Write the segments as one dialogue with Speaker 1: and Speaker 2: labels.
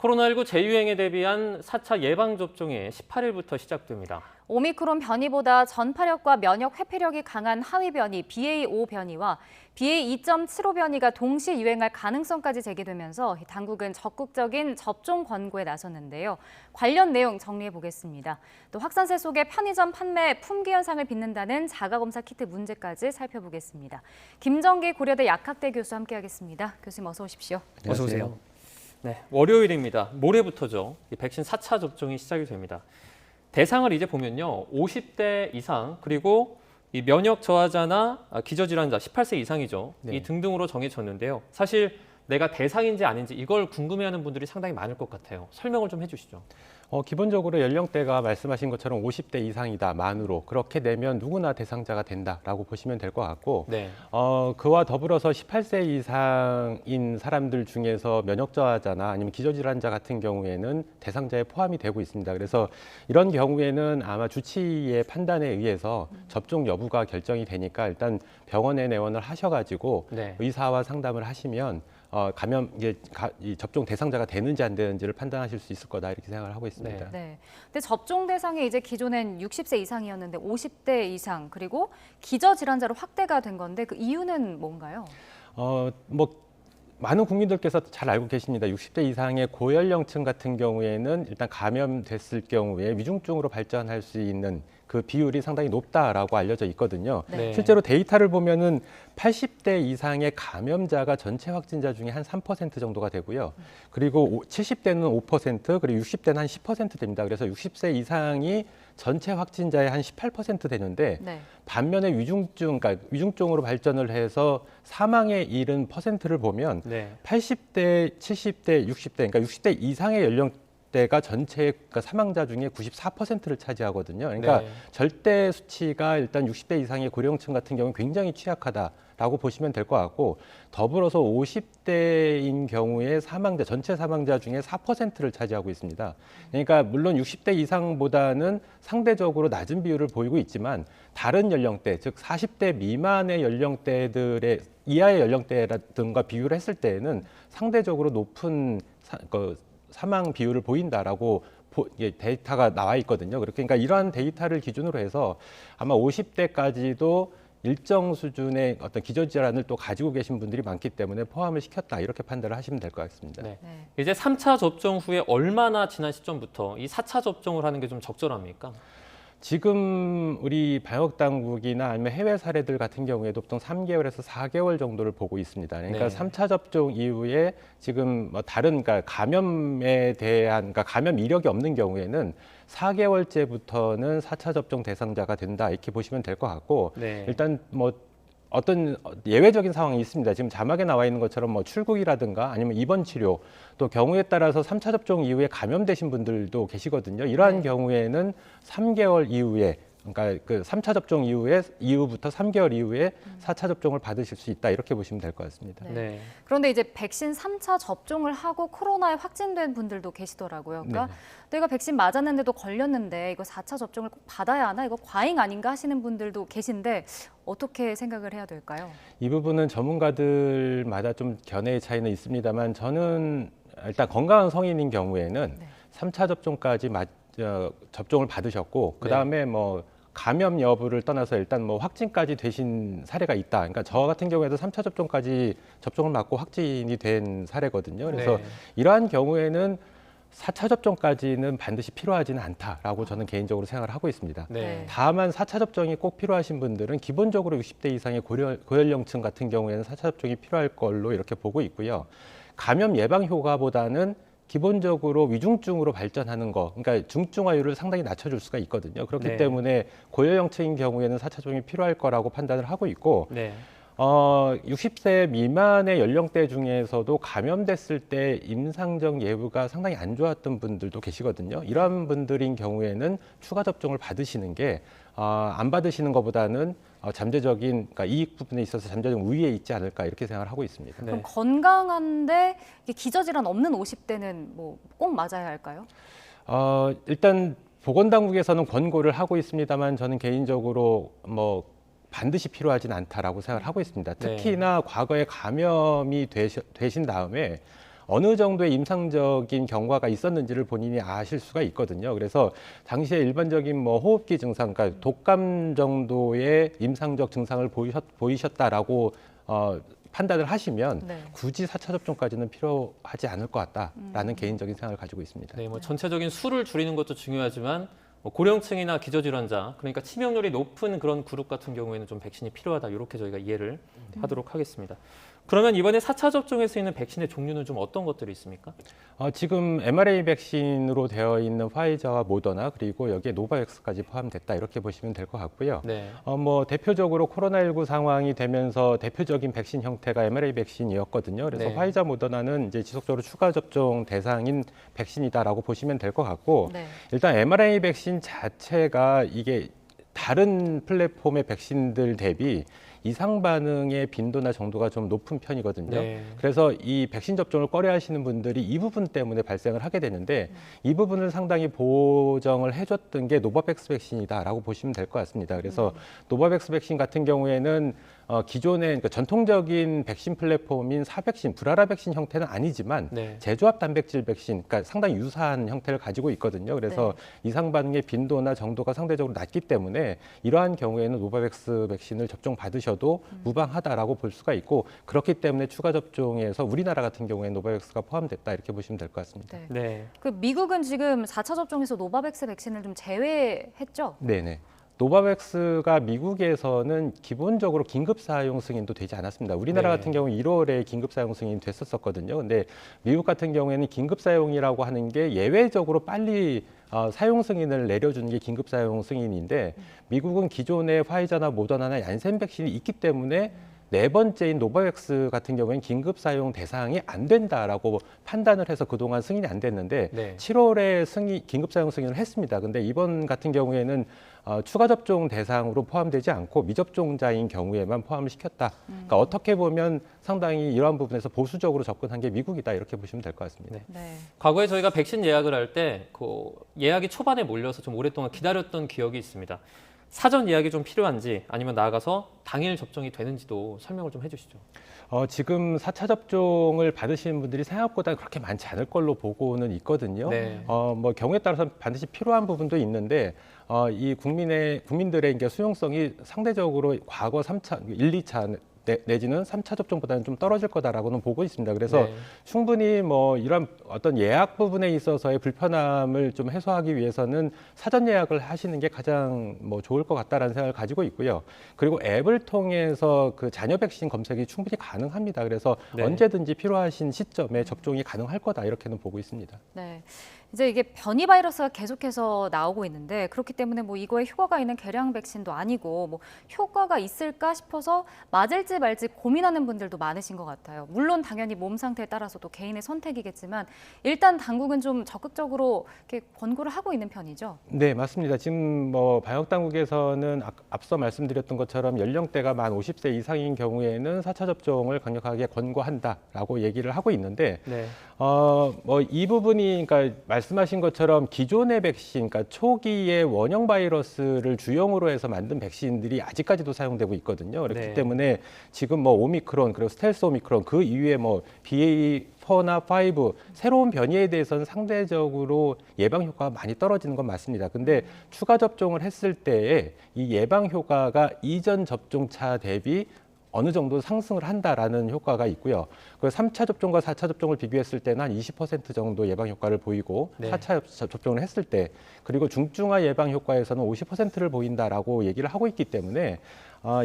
Speaker 1: 코로나19 재유행에 대비한 4차 예방접종이 18일부터 시작됩니다.
Speaker 2: 오미크론 변이보다 전파력과 면역 회피력이 강한 하위 변이 BA.5 변이와 BA.2.75 변이가 동시 유행할 가능성까지 제기되면서 당국은 적극적인 접종 권고에 나섰는데요. 관련 내용 정리해 보겠습니다. 또 확산세 속에 편의점 판매 품귀 현상을 빚는다는 자가검사 키트 문제까지 살펴보겠습니다. 김정기 고려대 약학대 교수 함께하겠습니다. 교수님 어서 오십시오.
Speaker 1: 어서 오세요. 네, 월요일입니다. 모레부터죠. 백신 4차 접종이 시작이 됩니다. 대상을 이제 보면요. 50대 이상 그리고 이 면역 저하자나 기저질환자 18세 이상이죠.
Speaker 3: 네.
Speaker 1: 이 등등으로 정해졌는데요. 사실 내가 대상인지 아닌지 이걸 궁금해하는 분들이 상당히 많을 것 같아요. 설명을 좀 해주시죠.
Speaker 3: 기본적으로 연령대가 말씀하신 것처럼 50대 이상이다, 만으로. 그렇게 되면 누구나 대상자가 된다라고 보시면 될 것 같고,
Speaker 1: 네.
Speaker 3: 그와 더불어서 18세 이상인 사람들 중에서 면역 저하자나 아니면 기저질환자 같은 경우에는 대상자에 포함이 되고 있습니다. 그래서 이런 경우에는 아마 주치의의 판단에 의해서 접종 여부가 결정이 되니까 일단 병원에 내원을 하셔가지고
Speaker 1: 네.
Speaker 3: 의사와 상담을 하시면 이 접종 대상자가 되는지 안 되는지를 판단하실 수 있을 거다 이렇게 생각을 하고 있습니다.
Speaker 2: 네. 근데 접종 대상이 이제 기존엔 60세 이상이었는데 50대 이상 그리고 기저질환자로 확대가 된 건데 그 이유는 뭔가요?
Speaker 3: 많은 국민들께서 잘 알고 계십니다. 60대 이상의 고연령층 같은 경우에는 일단 감염됐을 경우에 위중증으로 발전할 수 있는 그 비율이 상당히 높다라고 알려져 있거든요.
Speaker 1: 네.
Speaker 3: 실제로 데이터를 보면은 80대 이상의 감염자가 전체 확진자 중에 한 3% 정도가 되고요. 그리고 70대는 5%, 그리고 60대는 한 10% 됩니다. 그래서 60세 이상이 전체 확진자의 한 18% 되는데
Speaker 2: 네.
Speaker 3: 반면에 그러니까 위중증으로 발전을 해서 사망에 이른 퍼센트를 보면
Speaker 1: 네.
Speaker 3: 80대, 70대, 60대, 그러니까 60대 이상의 연령대가 전체 그러니까 사망자 중에 94%를 차지하거든요. 그러니까
Speaker 1: 네.
Speaker 3: 절대 수치가 일단 60대 이상의 고령층 같은 경우는 굉장히 취약하다라고 보시면 될 것 같고, 더불어서 50대인 경우에 전체 사망자 중에 4%를 차지하고 있습니다. 그러니까 물론 60대 이상보다는 상대적으로 낮은 비율을 보이고 있지만 다른 연령대, 즉 40대 미만의 연령대들의 이하의 연령대라든가 비교를 했을 때에는 상대적으로 높은 사망 비율을 보인다라고 데이터가 나와 있거든요. 그러니까 이러한 데이터를 기준으로 해서 아마 50대까지도 일정 수준의 어떤 기저질환을 또 가지고 계신 분들이 많기 때문에 포함을 시켰다 이렇게 판단을 하시면 될 것 같습니다.
Speaker 1: 네.
Speaker 2: 네.
Speaker 1: 이제 3차 접종 후에 얼마나 지난 시점부터 이 4차 접종을 하는 게 좀 적절합니까?
Speaker 3: 지금 우리 방역 당국이나 아니면 해외 사례들 같은 경우에도 보통 3개월에서 4개월 정도를 보고 있습니다. 그러니까
Speaker 1: 네.
Speaker 3: 3차 접종 이후에 지금 다른 그러니까 감염에 대한 그러니까 감염 이력이 없는 경우에는 4개월째부터는 4차 접종 대상자가 된다 이렇게 보시면 될 것 같고,
Speaker 1: 네.
Speaker 3: 일단 어떤 예외적인 상황이 있습니다. 지금 자막에 나와 있는 것처럼 출국이라든가 아니면 입원 치료, 또 경우에 따라서 3차 접종 이후에 감염되신 분들도 계시거든요. 이러한
Speaker 2: 네.
Speaker 3: 경우에는 3개월 이후에, 그러니까 그 3차 접종 이후부터 3개월 이후에 4차 접종을 받으실 수 있다 이렇게 보시면 될 것 같습니다.
Speaker 2: 네.
Speaker 1: 네.
Speaker 2: 그런데 이제 백신 3차 접종을 하고 코로나에 확진된 분들도 계시더라고요. 그러니까
Speaker 3: 네.
Speaker 2: 내가 백신 맞았는데도 걸렸는데 이거 4차 접종을 꼭 받아야 하나? 이거 과잉 아닌가 하시는 분들도 계신데 어떻게 생각을 해야 될까요?
Speaker 3: 이 부분은 전문가들마다 좀 견해의 차이는 있습니다만 저는 일단 건강한 성인인 경우에는
Speaker 2: 네.
Speaker 3: 3차 접종까지 접종을 받으셨고 그다음에 감염 여부를 떠나서 일단 확진까지 되신 사례가 있다. 그러니까 저 같은 경우에도 3차 접종까지 접종을 맞고 확진이 된 사례거든요. 그래서
Speaker 1: 네.
Speaker 3: 이러한 경우에는 4차 접종까지는 반드시 필요하지는 않다라고 저는 개인적으로 생각을 하고 있습니다.
Speaker 1: 네.
Speaker 3: 다만 4차 접종이 꼭 필요하신 분들은 기본적으로 60대 이상의 고연령층 같은 경우에는 4차 접종이 필요할 걸로 이렇게 보고 있고요. 감염 예방 효과보다는 기본적으로 위중증으로 발전하는 거, 그러니까 중증화율을 상당히 낮춰줄 수가 있거든요. 그렇기
Speaker 1: 네.
Speaker 3: 때문에 고연령층인 경우에는 4차 접종이 필요할 거라고 판단을 하고 있고,
Speaker 1: 네.
Speaker 3: 60세 미만의 연령대 중에서도 감염됐을 때 임상적 예후가 상당히 안 좋았던 분들도 계시거든요. 이러한 분들인 경우에는 추가 접종을 받으시는 게 안 받으시는 것보다는 잠재적인 그러니까 이익 부분에 있어서 잠재적 우위에 있지 않을까 이렇게 생각을 하고 있습니다.
Speaker 1: 네.
Speaker 2: 그럼 건강한데 기저질환 없는 50대는 꼭 맞아야 할까요?
Speaker 3: 일단 보건당국에서는 권고를 하고 있습니다만 저는 개인적으로 반드시 필요하진 않다라고 생각을 하고 있습니다. 특히나 과거에 감염이 되신 다음에 어느 정도의 임상적인 경과가 있었는지를 본인이 아실 수가 있거든요. 그래서 당시에 일반적인 뭐 호흡기 증상, 그러니까 독감 정도의 임상적 증상을 보이셨다라고 판단을 하시면
Speaker 2: 네.
Speaker 3: 굳이 4차 접종까지는 필요하지 않을 것 같다라는 개인적인 생각을 가지고 있습니다.
Speaker 1: 네, 뭐 전체적인 수를 줄이는 것도 중요하지만 뭐 고령층이나 기저질환자, 그러니까 치명률이 높은 그런 그룹 같은 경우에는 좀 백신이 필요하다. 이렇게 저희가 이해를 하도록 하겠습니다. 그러면 이번에 4차 접종에 쓰이는 백신의 종류는 좀 어떤 것들이 있습니까?
Speaker 3: 지금 mRNA 백신으로 되어 있는 파이저와 모더나 그리고 여기에 노바백스까지 포함됐다 이렇게 보시면 될 것 같고요.
Speaker 1: 네.
Speaker 3: 뭐 대표적으로 코로나19 상황이 되면서 대표적인 백신 형태가 mRNA 백신이었거든요. 그래서
Speaker 1: 네.
Speaker 3: 파이저, 모더나는 이제 지속적으로 추가 접종 대상인 백신이다라고 보시면 될 것 같고
Speaker 2: 네.
Speaker 3: 일단 mRNA 백신 자체가 이게 다른 플랫폼의 백신들 대비 이상 반응의 빈도나 정도가 좀 높은 편이거든요.
Speaker 1: 네.
Speaker 3: 그래서 이 백신 접종을 꺼려하시는 분들이 이 부분 때문에 발생을 하게 되는데 이 부분을 상당히 보정을 해줬던 게 노바백스 백신이다라고 보시면 될 것 같습니다. 그래서 노바백스 백신 같은 경우에는 기존의 그러니까 전통적인 백신 플랫폼인 사백신, 불알아 백신 형태는 아니지만
Speaker 1: 네.
Speaker 3: 재조합 단백질 백신, 그러니까 상당히 유사한 형태를 가지고 있거든요. 그래서 이상 반응의 빈도나 정도가 상대적으로 낮기 때문에 이러한 경우에는 노바백스 백신을 접종 받으셔도 무방하다라고 볼 수가 있고 그렇기 때문에 추가 접종에서 우리나라 같은 경우에 노바백스가 포함됐다 이렇게 보시면 될 것 같습니다.
Speaker 2: 네.
Speaker 1: 네.
Speaker 2: 그 미국은 지금 4차 접종에서 노바백스 백신을 좀 제외했죠?
Speaker 3: 네네. 노바백스가 미국에서는 기본적으로 긴급 사용 승인도 되지 않았습니다. 우리나라
Speaker 1: 네.
Speaker 3: 같은 경우 1월에 긴급 사용 승인이 됐었거든요. 근데 미국 같은 경우에는 긴급 사용이라고 하는 게 예외적으로 빨리 사용 승인을 내려주는 게 긴급 사용 승인인데 미국은 기존의 화이자나 모더나나 얀센 백신이 있기 때문에 네 번째인 노바백스 같은 경우에는 긴급 사용 대상이 안 된다라고 판단을 해서 그동안 승인이 안 됐는데
Speaker 1: 네.
Speaker 3: 7월에 긴급 사용 승인을 했습니다. 근데 이번 같은 경우에는 추가 접종 대상으로 포함되지 않고 미접종자인 경우에만 포함을 시켰다. 그러니까 어떻게 보면 상당히 이러한 부분에서 보수적으로 접근한 게 미국이다 이렇게 보시면 될 것 같습니다.
Speaker 1: 네.
Speaker 2: 네.
Speaker 1: 과거에 저희가 백신 예약을 할 때 그 예약이 초반에 몰려서 좀 오랫동안 기다렸던 기억이 있습니다. 사전 예약이 좀 필요한지 아니면 나가서 당일 접종이 되는지도 설명을 좀 해주시죠.
Speaker 3: 지금 4차 접종을 받으시는 분들이 생각보다 그렇게 많지 않을 걸로 보고는 있거든요.
Speaker 1: 네.
Speaker 3: 뭐 경우에 따라서 반드시 필요한 부분도 있는데 이 국민들의 이제 수용성이 상대적으로 과거 3차, 1, 2차 내지는 3차 접종보다는 좀 떨어질 거다라고는 보고 있습니다. 그래서
Speaker 1: 네.
Speaker 3: 충분히 뭐 이런 어떤 예약 부분에 있어서의 불편함을 좀 해소하기 위해서는 사전 예약을 하시는 게 가장 뭐 좋을 것 같다라는 생각을 가지고 있고요. 그리고 앱을 통해서 그 자녀 백신 검색이 충분히 가능합니다. 그래서
Speaker 1: 네.
Speaker 3: 언제든지 필요하신 시점에 접종이 가능할 거다 이렇게는 보고 있습니다.
Speaker 2: 네. 이제 이게 변이 바이러스가 계속해서 나오고 있는데 그렇기 때문에 뭐 이거에 효과가 있는 개량 백신도 아니고 뭐 효과가 있을까 싶어서 맞을지 말지 고민하는 분들도 많으신 것 같아요. 물론 당연히 몸 상태에 따라서도 개인의 선택이겠지만 일단 당국은 좀 적극적으로 이렇게 권고를 하고 있는 편이죠.
Speaker 3: 네, 맞습니다. 지금 뭐 방역 당국에서는 앞서 말씀드렸던 것처럼 연령대가 만 50세 이상인 경우에는 4차 접종을 강력하게 권고한다라고 얘기를 하고 있는데
Speaker 1: 네.
Speaker 3: 뭐 이 부분이 그러니까 말씀하신 것처럼 기존의 백신, 그러니까 초기에 원형 바이러스를 주용으로 해서 만든 백신들이 아직까지도 사용되고 있거든요. 그렇기
Speaker 1: 네.
Speaker 3: 때문에 지금 뭐 오미크론 그리고 스텔스 오미크론 그 이후에 뭐 BA4나 5 새로운 변이에 대해서는 상대적으로 예방 효과가 많이 떨어지는 건 맞습니다. 근데 추가 접종을 했을 때에 이 예방 효과가 이전 접종차 대비 어느 정도 상승을 한다라는 효과가 있고요. 그 3차 접종과 4차 접종을 비교했을 때는 한 20% 정도 예방 효과를 보이고
Speaker 1: 네.
Speaker 3: 4차 접종을 했을 때 그리고 중증화 예방 효과에서는 50%를 보인다라고 얘기를 하고 있기 때문에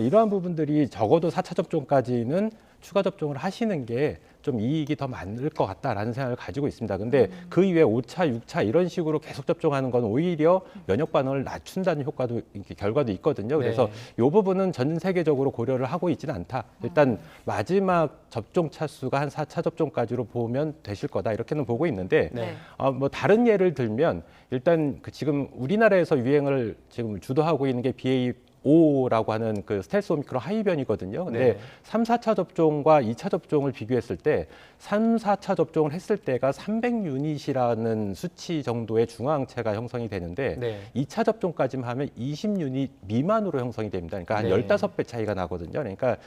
Speaker 3: 이러한 부분들이 적어도 4차 접종까지는 추가 접종을 하시는 게 좀 이익이 더 많을 것 같다라는 생각을 가지고 있습니다. 근데 그 이후에 5차, 6차 이런 식으로 계속 접종하는 건 오히려 면역 반응을 낮춘다는 효과도 결과도 있거든요. 그래서
Speaker 1: 네.
Speaker 3: 이 부분은 전 세계적으로 고려를 하고 있지는 않다. 일단 마지막 접종 차수가 한 4차 접종까지로 보면 되실 거다 이렇게는 보고 있는데
Speaker 1: 네.
Speaker 3: 뭐 다른 예를 들면 일단 지금 우리나라에서 유행을 지금 주도하고 있는 게 BA BA.5라고 하는 그 스텔스 오미크론 하위 변이거든요. 근데
Speaker 1: 네.
Speaker 3: 3, 4차 접종과 2차 접종을 비교했을 때 3, 4차 접종을 했을 때가 300유닛이라는 수치 정도의 중화항체가 형성이 되는데
Speaker 1: 네.
Speaker 3: 2차 접종까지만 하면 20유닛 미만으로 형성이 됩니다. 그러니까 한
Speaker 1: 네.
Speaker 3: 15배 차이가 나거든요. 그러니까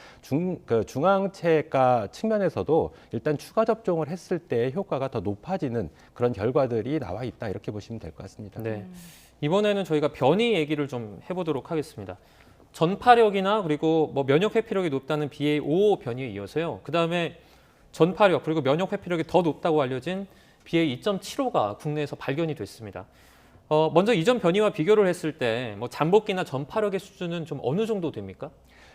Speaker 3: 중화항체가 측면에서도 일단 추가 접종을 했을 때 효과가 더 높아지는 그런 결과들이 나와 있다. 이렇게 보시면 될 것 같습니다.
Speaker 1: 네. 이번에는 저희가 변이 얘기를 좀 해보도록 하겠습니다. 전파력이나 그리고 뭐 면역 회피력이 높다는 BA.5 변이에 이어서요. 그 다음에 전파력 그리고 면역 회피력이 더 높다고 알려진 BA.2.75가 국내에서 발견이 됐습니다. 먼저 이전 변이와 비교를 했을 때 뭐 잠복기나 전파력의 수준은 좀 어느 정도 됩니까?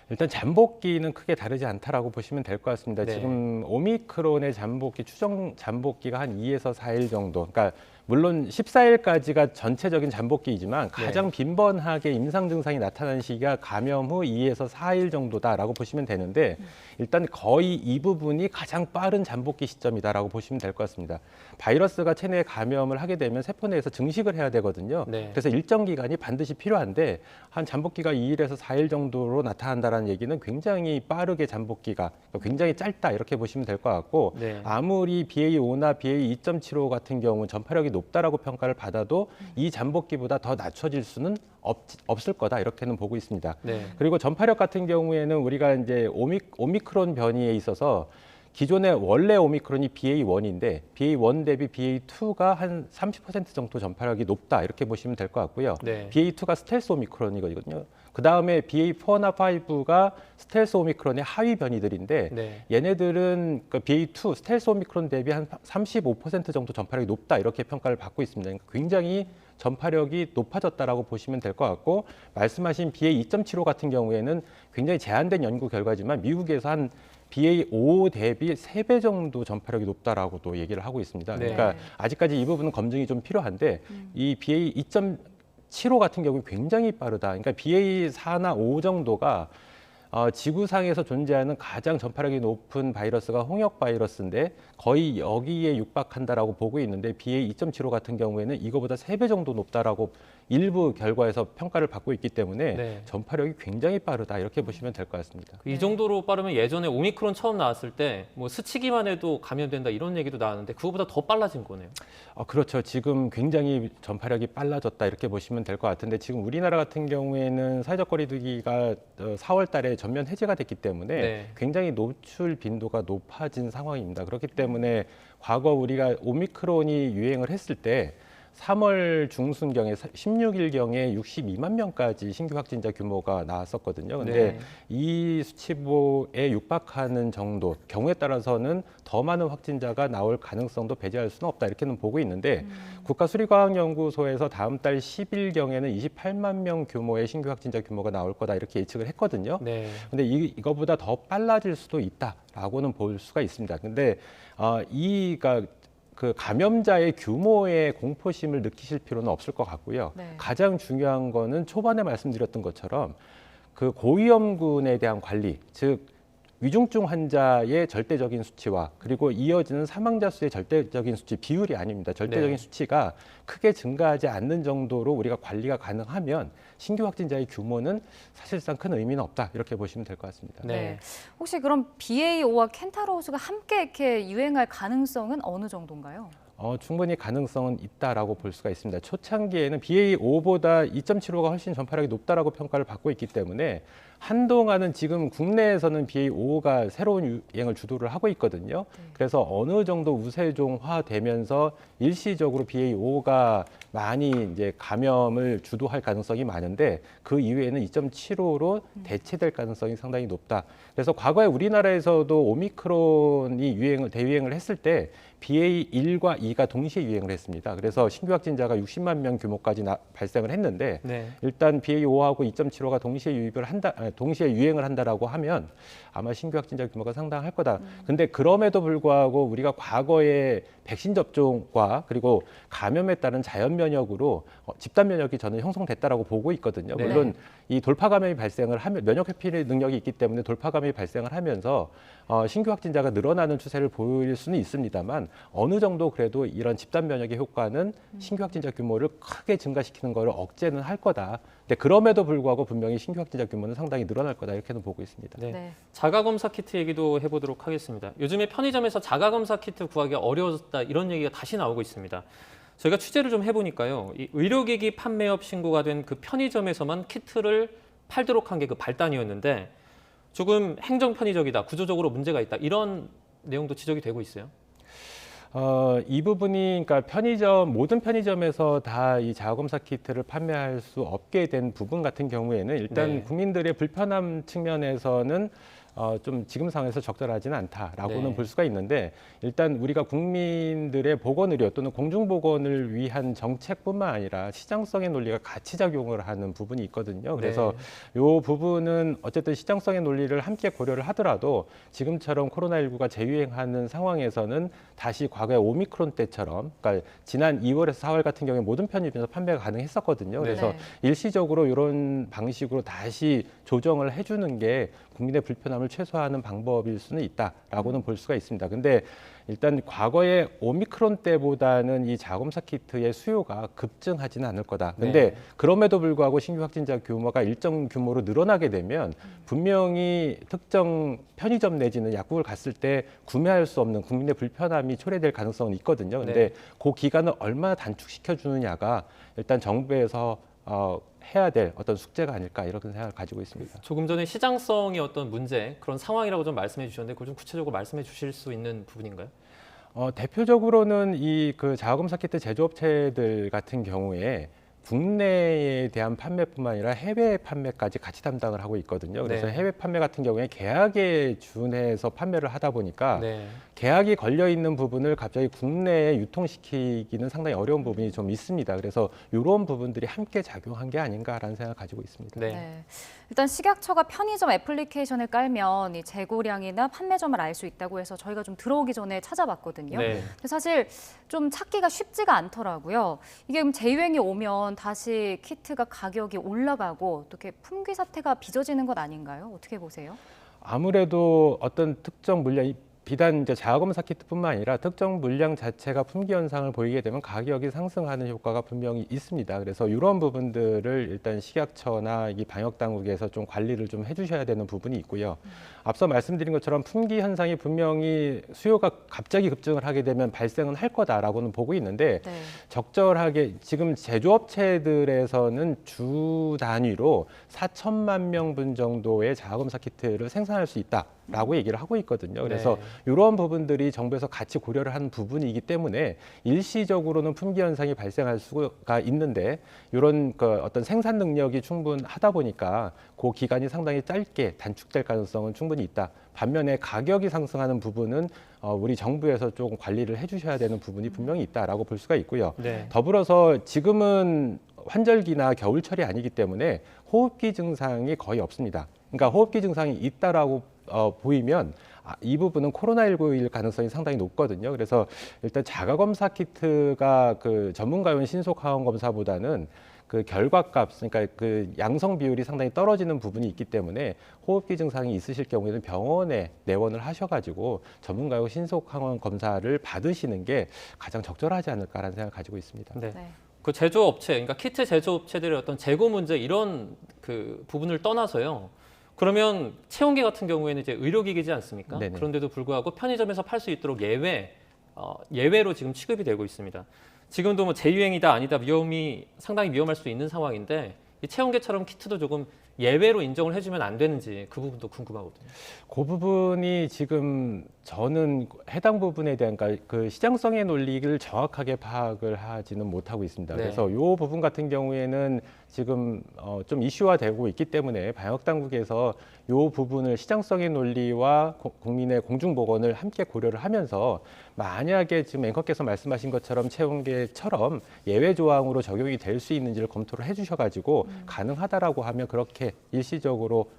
Speaker 3: 일단 잠복기는 크게 다르지 않다라고 보시면 될 것 같습니다.
Speaker 1: 네.
Speaker 3: 지금 오미크론의 잠복기, 추정 잠복기가 한 2에서 4일 정도. 그러니까 물론 14일까지가 전체적인 잠복기이지만 가장 빈번하게 임상 증상이 나타나는 시기가 감염 후 2에서 4일 정도다라고 보시면 되는데 일단 거의 이 부분이 가장 빠른 잠복기 시점이다라고 보시면 될 것 같습니다. 바이러스가 체내에 감염을 하게 되면 세포 내에서 증식을 해야 되거든요.
Speaker 1: 네.
Speaker 3: 그래서 일정 기간이 반드시 필요한데 한 잠복기가 2일에서 4일 정도로 나타난다는 얘기는 굉장히 빠르게 잠복기가 굉장히 짧다 이렇게 보시면 될 것 같고
Speaker 1: 네.
Speaker 3: 아무리 BA.5나 BA.2.75 같은 경우 전파력이 높다라고 평가를 받아도 이 잠복기보다 더 낮춰질 수는 없을 거다 이렇게는 보고 있습니다.
Speaker 1: 네.
Speaker 3: 그리고 전파력 같은 경우에는 우리가 이제 오미크론 변이에 있어서 기존의 원래 오미크론이 BA.1인데 BA.1 대비 BA.2가 한 30% 정도 전파력이 높다 이렇게 보시면 될 것 같고요.
Speaker 1: 네.
Speaker 3: BA.2가 스텔스 오미크론이거든요. 그 다음에 BA.4나 5가 스텔스 오미크론의 하위 변이들인데
Speaker 1: 네.
Speaker 3: 얘네들은 그 BA.2 스텔스 오미크론 대비 한 35% 정도 전파력이 높다 이렇게 평가를 받고 있습니다. 그러니까 굉장히 전파력이 높아졌다라고 보시면 될 것 같고 말씀하신 BA.2.75 같은 경우에는 굉장히 제한된 연구 결과지만 미국에서 한 BA.5 대비 3배 정도 전파력이 높다라고 또 얘기를 하고 있습니다.
Speaker 1: 네.
Speaker 3: 그러니까 아직까지 이 부분은 검증이 좀 필요한데 이 BA.2.75 같은 경우는 굉장히 빠르다. 그러니까 BA4나 5 정도가 지구상에서 존재하는 가장 전파력이 높은 바이러스가 홍역 바이러스인데 거의 여기에 육박한다라고 보고 있는데 BA.2.75 같은 경우에는 이거보다 3배 정도 높다라고 일부 결과에서 평가를 받고 있기 때문에
Speaker 1: 네.
Speaker 3: 전파력이 굉장히 빠르다 이렇게 보시면 될 것 같습니다.
Speaker 1: 이 정도로 빠르면 예전에 오미크론 처음 나왔을 때 뭐 스치기만 해도 감염된다 이런 얘기도 나왔는데 그거보다 더 빨라진 거네요.
Speaker 3: 그렇죠. 지금 굉장히 전파력이 빨라졌다 이렇게 보시면 될 것 같은데 지금 우리나라 같은 경우에는 사회적 거리두기가 4월 달에 전면 해제가 됐기 때문에
Speaker 1: 네.
Speaker 3: 굉장히 노출 빈도가 높아진 상황입니다. 그렇기 때문에 과거 우리가 오미크론이 유행을 했을 때 3월 중순경에 16일경에 62만 명까지 신규 확진자 규모가 나왔었거든요. 근데
Speaker 1: 네.
Speaker 3: 이 수치보에 육박하는 정도 경우에 따라서는 더 많은 확진자가 나올 가능성도 배제할 수는 없다 이렇게는 보고 있는데 국가수리과학연구소에서 다음 달 10일경에는 28만 명 규모의 신규 확진자 규모가 나올 거다 이렇게 예측을 했거든요.
Speaker 1: 네.
Speaker 3: 근데 이거보다 더 빨라질 수도 있다라고는 볼 수가 있습니다. 근데 그 감염자의 규모의 공포심을 느끼실 필요는 없을 것 같고요.
Speaker 2: 네.
Speaker 3: 가장 중요한 거는 초반에 말씀드렸던 것처럼 그 고위험군에 대한 관리, 즉 위중증 환자의 절대적인 수치와 그리고 이어지는 사망자 수의 절대적인 수치, 비율이 아닙니다. 절대적인
Speaker 1: 네.
Speaker 3: 수치가 크게 증가하지 않는 정도로 우리가 관리가 가능하면 신규 확진자의 규모는 사실상 큰 의미는 없다 이렇게 보시면 될 것 같습니다.
Speaker 1: 네.
Speaker 2: 네. 혹시 그럼 BA.5와 켄타로스가 함께 이렇게 유행할 가능성은 어느 정도인가요?
Speaker 3: 충분히 가능성은 있다라고 볼 수가 있습니다. 초창기에는 BA.5보다 2.75가 훨씬 전파력이 높다라고 평가를 받고 있기 때문에 한동안은 지금 국내에서는 BA.5가 새로운 유행을 주도를 하고 있거든요. 그래서 어느 정도 우세종화되면서 일시적으로 BA.5가 많이 이제 감염을 주도할 가능성이 많은데 그 이후에는 2.75로 대체될 가능성이 상당히 높다. 그래서 과거에 우리나라에서도 오미크론이 대유행을 했을 때 BA1과 2가 동시에 유행을 했습니다. 그래서 신규 확진자가 60만 명 규모까지 발생을 했는데
Speaker 1: 네.
Speaker 3: 일단 BA5하고 2.75가 동시에 유행을 한다라고 하면 아마 신규 확진자 규모가 상당할 거다. 근데 그럼에도 불구하고 우리가 과거에 백신 접종과 그리고 감염에 따른 자연 면역으로 집단 면역이 저는 형성됐다라고 보고 있거든요.
Speaker 1: 네.
Speaker 3: 물론 이 돌파 감염이 발생을 하면 면역 회피 능력이 있기 때문에 돌파 감염이 발생을 하면서 신규 확진자가 늘어나는 추세를 보일 수는 있습니다만 어느 정도 그래도 이런 집단 면역의 효과는 신규 확진자 규모를 크게 증가시키는 거를 억제는 할 거다. 근데 그럼에도 불구하고 분명히 신규 확진자 규모는 상당히 늘어날 거다 이렇게는 보고 있습니다.
Speaker 1: 네.
Speaker 2: 네.
Speaker 1: 자가검사 키트 얘기도 해보도록 하겠습니다. 요즘에 편의점에서 자가검사 키트 구하기 어려워졌다 이런 얘기가 다시 나오고 있습니다. 저희가 취재를 좀 해보니까요. 이 의료기기 판매업 신고가 된 그 편의점에서만 키트를 팔도록 한 게 그 발단이었는데 조금 행정 편의적이다, 구조적으로 문제가 있다 이런 내용도 지적이 되고 있어요.
Speaker 3: 이 부분이 그러니까 모든 편의점에서 다 이 자가검사 키트를 판매할 수 없게 된 부분 같은 경우에는 일단
Speaker 1: 네.
Speaker 3: 국민들의 불편함 측면에서는 좀 지금 상황에서 적절하지는 않다라고는
Speaker 1: 네.
Speaker 3: 볼 수가 있는데 일단 우리가 국민들의 보건의료 또는 공중보건을 위한 정책뿐만 아니라 시장성의 논리가 같이 작용을 하는 부분이 있거든요. 그래서 이 부분은 어쨌든 시장성의 논리를 함께 고려를 하더라도 지금처럼 코로나19가 재유행하는 상황에서는 다시 과거의 오미크론 때처럼 그러니까 지난 2월에서 4월 같은 경우에 모든 편의점에서 판매가 가능했었거든요. 그래서
Speaker 2: 네.
Speaker 3: 일시적으로 이런 방식으로 다시 조정을 해주는 게 국민의 불편함을 최소화하는 방법일 수는 있다라고는 볼 수가 있습니다. 근데 일단 과거의 오미크론 때보다는 이 자가검사 키트의 수요가 급증하지는 않을 거다. 근데
Speaker 1: 네.
Speaker 3: 그럼에도 불구하고 신규 확진자 규모가 일정 규모로 늘어나게 되면 분명히 특정 편의점 내지는 약국을 갔을 때 구매할 수 없는 국민의 불편함이 초래될 가능성은 있거든요. 근데
Speaker 1: 네.
Speaker 3: 그 기간을 얼마나 단축시켜 주느냐가 일단 정부에서 해야 될 어떤 숙제가 아닐까 이런 생각을 가지고 있습니다.
Speaker 1: 조금 전에 시장성의 어떤 문제 그런 상황이라고 좀 말씀해 주셨는데 그걸 좀 구체적으로 말씀해 주실 수 있는 부분인가요?
Speaker 3: 대표적으로는 이 그 자가검사 키트 제조업체들 같은 경우에 국내에 대한 판매뿐만 아니라 해외 판매까지 같이 담당을 하고 있거든요. 그래서
Speaker 1: 네.
Speaker 3: 해외 판매 같은 경우에 계약에 준해서 판매를 하다 보니까
Speaker 1: 네.
Speaker 3: 계약이 걸려 있는 부분을 갑자기 국내에 유통시키기는 상당히 어려운 부분이 좀 있습니다. 그래서 이런 부분들이 함께 작용한 게 아닌가라는 생각을 가지고 있습니다.
Speaker 1: 네.
Speaker 2: 네. 일단 식약처가 편의점 애플리케이션을 깔면 이 재고량이나 판매점을 알 수 있다고 해서 저희가 좀 들어오기 전에 찾아봤거든요.
Speaker 1: 네.
Speaker 2: 근데 사실 좀 찾기가 쉽지가 않더라고요. 이게 그럼 재유행이 오면 다시 키트가 가격이 올라가고 또 이렇게 품귀 사태가 빚어지는 것 아닌가요? 어떻게 보세요?
Speaker 3: 아무래도 어떤 특정 물량이 비단 이제 자가검사 키트뿐만 아니라 특정 물량 자체가 품귀 현상을 보이게 되면 가격이 상승하는 효과가 분명히 있습니다. 그래서 이런 부분들을 일단 식약처나 이 방역 당국에서 좀 관리를 좀 해주셔야 되는 부분이 있고요. 앞서 말씀드린 것처럼 품귀 현상이 분명히 수요가 갑자기 급증을 하게 되면 발생은 할 거다라고는 보고 있는데
Speaker 2: 네.
Speaker 3: 적절하게 지금 제조업체들에서는 주 단위로 4천만 명분 정도의 자가검사 키트를 생산할 수 있다라고 얘기를 하고 있거든요. 그래서 이런 부분들이 정부에서 같이 고려를 한 부분이기 때문에 일시적으로는 품귀 현상이 발생할 수가 있는데 이런 그 어떤 생산 능력이 충분하다 보니까 그 기간이 상당히 짧게 단축될 가능성은 충분히 있다. 반면에 가격이 상승하는 부분은 우리 정부에서 조금 관리를 해주셔야 되는 부분이 분명히 있다라고 볼 수가 있고요.
Speaker 1: 네.
Speaker 3: 더불어서 지금은 환절기나 겨울철이 아니기 때문에 호흡기 증상이 거의 없습니다. 그러니까 호흡기 증상이 있다라고 보이면 이 부분은 코로나19일 가능성이 상당히 높거든요. 그래서 일단 자가검사 키트가 그 전문가용 신속 항원 검사보다는 그 결과값, 그러니까 그 양성 비율이 상당히 떨어지는 부분이 있기 때문에 호흡기 증상이 있으실 경우에는 병원에 내원을 하셔가지고 전문가용 신속 항원 검사를 받으시는 게 가장 적절하지 않을까라는 생각을 가지고 있습니다.
Speaker 1: 네.
Speaker 2: 네.
Speaker 1: 그 제조업체, 그러니까 키트 제조업체들의 어떤 재고 문제 이런 그 부분을 떠나서요. 그러면 체온계 같은 경우에는 이제 의료기기지 않습니까?
Speaker 3: 네네.
Speaker 1: 그런데도 불구하고 편의점에서 팔 수 있도록 예외로 지금 취급이 되고 있습니다. 지금도 뭐 재유행이다 아니다 상당히 위험할 수 있는 상황인데 이 체온계처럼 키트도 조금 예외로 인정을 해주면 안 되는지 그 부분도 궁금하거든요.
Speaker 3: 그 부분이 지금 저는 해당 부분에 대한 그러니까 그 시장성의 논리를 정확하게 파악을 하지는 못하고 있습니다.
Speaker 1: 네.
Speaker 3: 그래서 이 부분 같은 경우에는 지금 좀 이슈화되고 있기 때문에 방역 당국에서 이 부분을 시장성의 논리와 국민의 공중보건을 함께 고려를 하면서 만약에 지금 앵커께서 말씀하신 것처럼 체온계처럼 예외 조항으로 적용이 될 수 있는지를 검토를 해주셔가지고 가능하다라고 하면 그렇게 일시적으로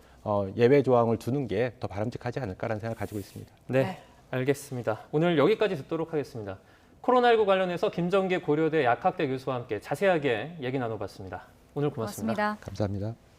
Speaker 3: 예외 조항을 두는 게 더 바람직하지 않을까라는 생각을 가지고 있습니다.
Speaker 1: 네, 알겠습니다. 오늘 여기까지 듣도록 하겠습니다. 코로나19 관련해서 김정기 고려대 약학대 교수와 함께 자세하게 얘기 나눠봤습니다. 오늘 고맙습니다.
Speaker 2: 고맙습니다.
Speaker 3: 감사합니다.